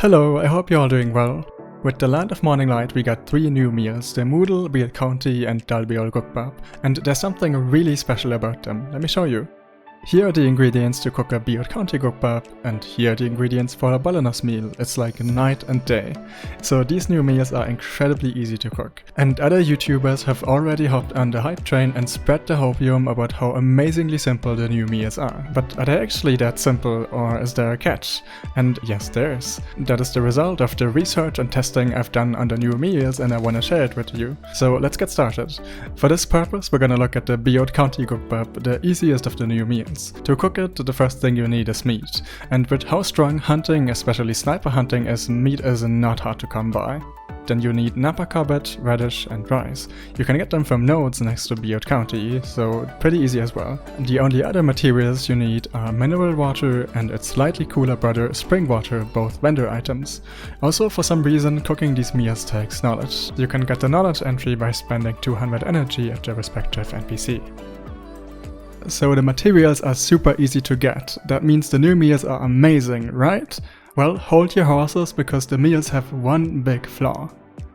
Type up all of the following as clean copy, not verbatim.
Hello, I hope you're all doing well. With the Land of Morning Light we got 3 new meals, the Moodle, Be It County and Dalbiol Gukbap, and there's something really special about them, let me show you. Here are the ingredients to cook a Be It County Gukbap, and here are the ingredients for a balanas meal. It's like night and day. So these new meals are incredibly easy to cook. And other YouTubers have already hopped on the hype train and spread the hopium about how amazingly simple the new meals are. But are they actually that simple, or is there a catch? And yes, there is. That is the result of the research and testing I've done on the new meals, and I want to share it with you. So let's get started. For this purpose we're gonna look at the Be It County Gukbap, the easiest of the new meals. To cook it, the first thing you need is meat, and with how strong hunting, especially sniper hunting, is, meat is not hard to come by. Then you need napa cabbage, radish and rice. You can get them from nodes next to Be It County, so pretty easy as well. The only other materials you need are mineral water and its slightly cooler brother spring water, both vendor items. Also, for some reason, cooking these meals takes knowledge. You can get the knowledge entry by spending 200 energy at the respective NPC. So the materials are super easy to get. That means the new meals are amazing, right? Well, hold your horses, because the meals have one big flaw.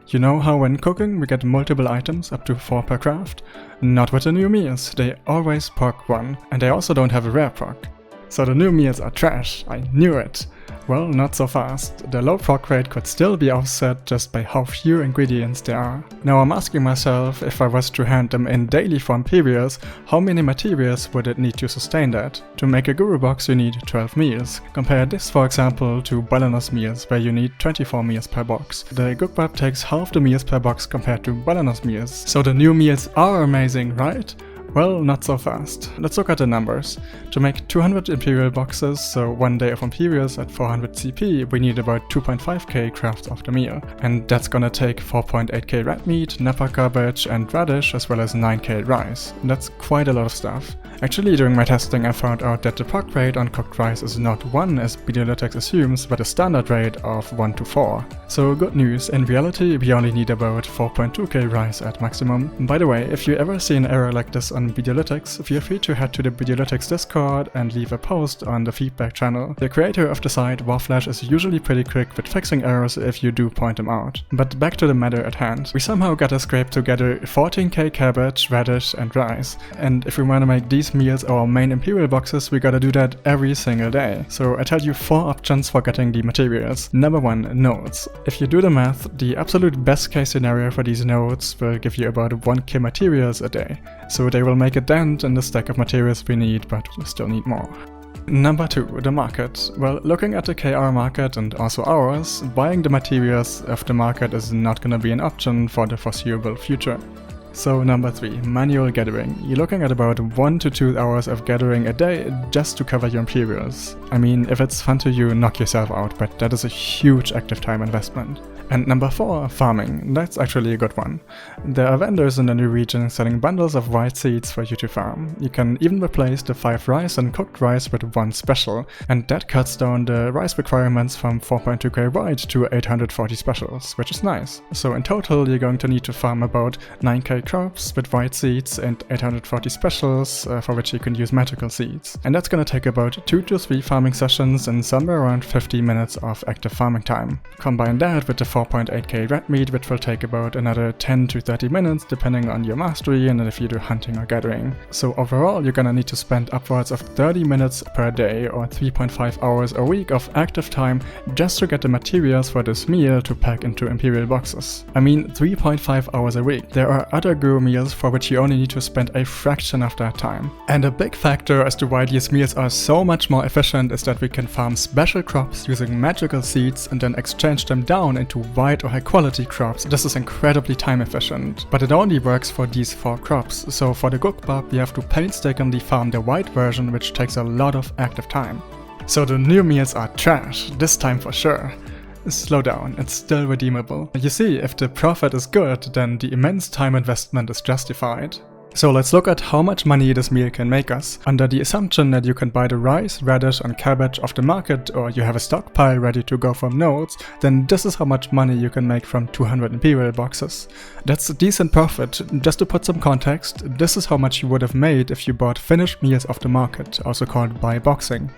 You know how when cooking we get multiple items, up to 4 per craft? Not with the new meals, they always proc 1, and they also don't have a rare proc. So the new meals are trash, I knew it. Well, not so fast. The low proc rate could still be offset just by how few ingredients there are. Now I'm asking myself, if I was to hand them in daily for imperials, how many materials would it need to sustain that? To make a guru box you need 12 meals. Compare this for example to balanas meals, where you need 24 meals per box. The Gukbap takes half the meals per box compared to balanas meals. So the new meals are amazing, right? Well, not so fast. Let's look at the numbers. To make 200 imperial boxes, so 1 day of imperials at 400 CP, we need about 2.5k crafts of the meal. And that's gonna take 4.8k red meat, napa cabbage and radish, as well as 9k rice. That's quite a lot of stuff. Actually, during my testing I found out that the proc rate on cooked rice is not 1 as BDO assumes, but a standard rate of 1 to 4. So good news, in reality we only need about 4.2k rice at maximum. By the way, if you ever see an error like this on BDO, feel free to head to the BDO Discord and leave a post on the feedback channel. The creator of the site, Warflash, is usually pretty quick with fixing errors if you do point them out. But back to the matter at hand. We somehow gotta scrape together 14k cabbage, radish and rice. And if we wanna make these meals our main imperial boxes, we gotta do that every single day. So I tell you 4 options for getting the materials. Number 1, nodes. If you do the math, the absolute best case scenario for these nodes will give you about 1k materials a day. So they will make a dent in the stack of materials we need, but we still need more. Number 2, the market. Well, looking at the KR market and also ours, buying the materials of the market is not gonna be an option for the foreseeable future. So number 3, manual gathering. You're looking at about 1 to 2 hours of gathering a day just to cover your imperials. I mean, if it's fun to you, knock yourself out, but that is a huge active time investment. And number 4, farming. That's actually a good one. There are vendors in the new region selling bundles of white seeds for you to farm. You can even replace the 5 rice and cooked rice with 1 special, and that cuts down the rice requirements from 4.2k white to 840 specials, which is nice. So in total you're going to need to farm about 9k crops with white seeds and 840 specials for which you can use magical seeds. And that's gonna take about 2 to 3 farming sessions and somewhere around 50 minutes of active farming time. Combine that with the 4.8k red meat, which will take about another 10 to 30 minutes depending on your mastery and if you do hunting or gathering. So overall you're gonna need to spend upwards of 30 minutes per day or 3.5 hours a week of active time just to get the materials for this meal to pack into imperial boxes. I mean 3.5 hours a week. There are other guru meals for which you only need to spend a fraction of that time. And a big factor as to why these meals are so much more efficient is that we can farm special crops using magical seeds and then exchange them down into white or high quality crops. This is incredibly time efficient, but it only works for these 4 crops. So for the Gukbap we have to painstakingly farm the white version, which takes a lot of active time. So the new meals are trash, this time for sure. Slow down, it's still redeemable. You see, if the profit is good, then the immense time investment is justified. So let's look at how much money this meal can make us. Under the assumption that you can buy the rice, radish and cabbage off the market, or you have a stockpile ready to go from nodes, then this is how much money you can make from 200 imperial boxes. That's a decent profit. Just to put some context, this is how much you would have made if you bought finished meals off the market, also called buy boxing.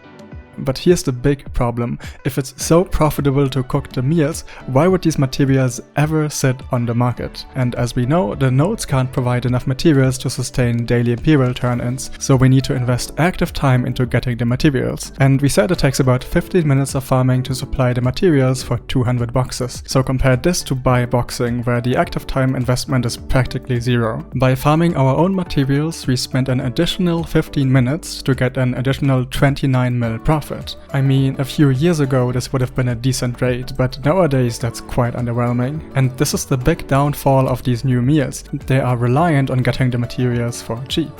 But here's the big problem. If it's so profitable to cook the meals, why would these materials ever sit on the market? And as we know, the nodes can't provide enough materials to sustain daily imperial turn-ins, so we need to invest active time into getting the materials. And we said it takes about 15 minutes of farming to supply the materials for 200 boxes. So compare this to buy boxing, where the active time investment is practically zero. By farming our own materials, we spent an additional 15 minutes to get an additional 29 mil profit. I mean, a few years ago this would have been a decent rate, but nowadays that's quite underwhelming. And this is the big downfall of these new meals. They are reliant on getting the materials for cheap.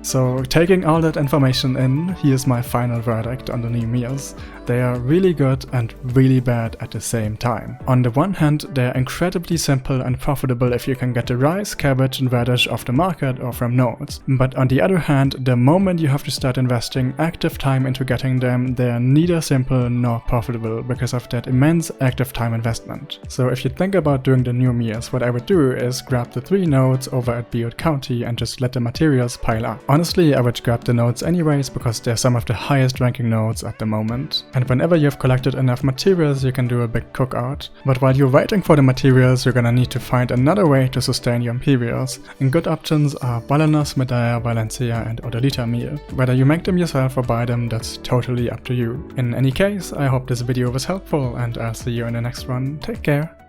So taking all that information in, here's my final verdict on the new meals. They are really good and really bad at the same time. On the one hand, they're incredibly simple and profitable if you can get the rice, cabbage and radish off the market or from nodes. But on the other hand, the moment you have to start investing active time into getting them, they're neither simple nor profitable because of that immense active time investment. So if you think about doing the new meals, what I would do is grab the 3 nodes over at BDO County and just let the materials pile up. Honestly, I would grab the nodes anyways because they're some of the highest ranking nodes at the moment. And whenever you've collected enough materials, you can do a big cookout. But while you're waiting for the materials, you're gonna need to find another way to sustain your imperials. And good options are Balanos, Medea, Valencia and Odolita meal. Whether you make them yourself or buy them, that's totally up to you. In any case, I hope this video was helpful and I'll see you in the next one. Take care!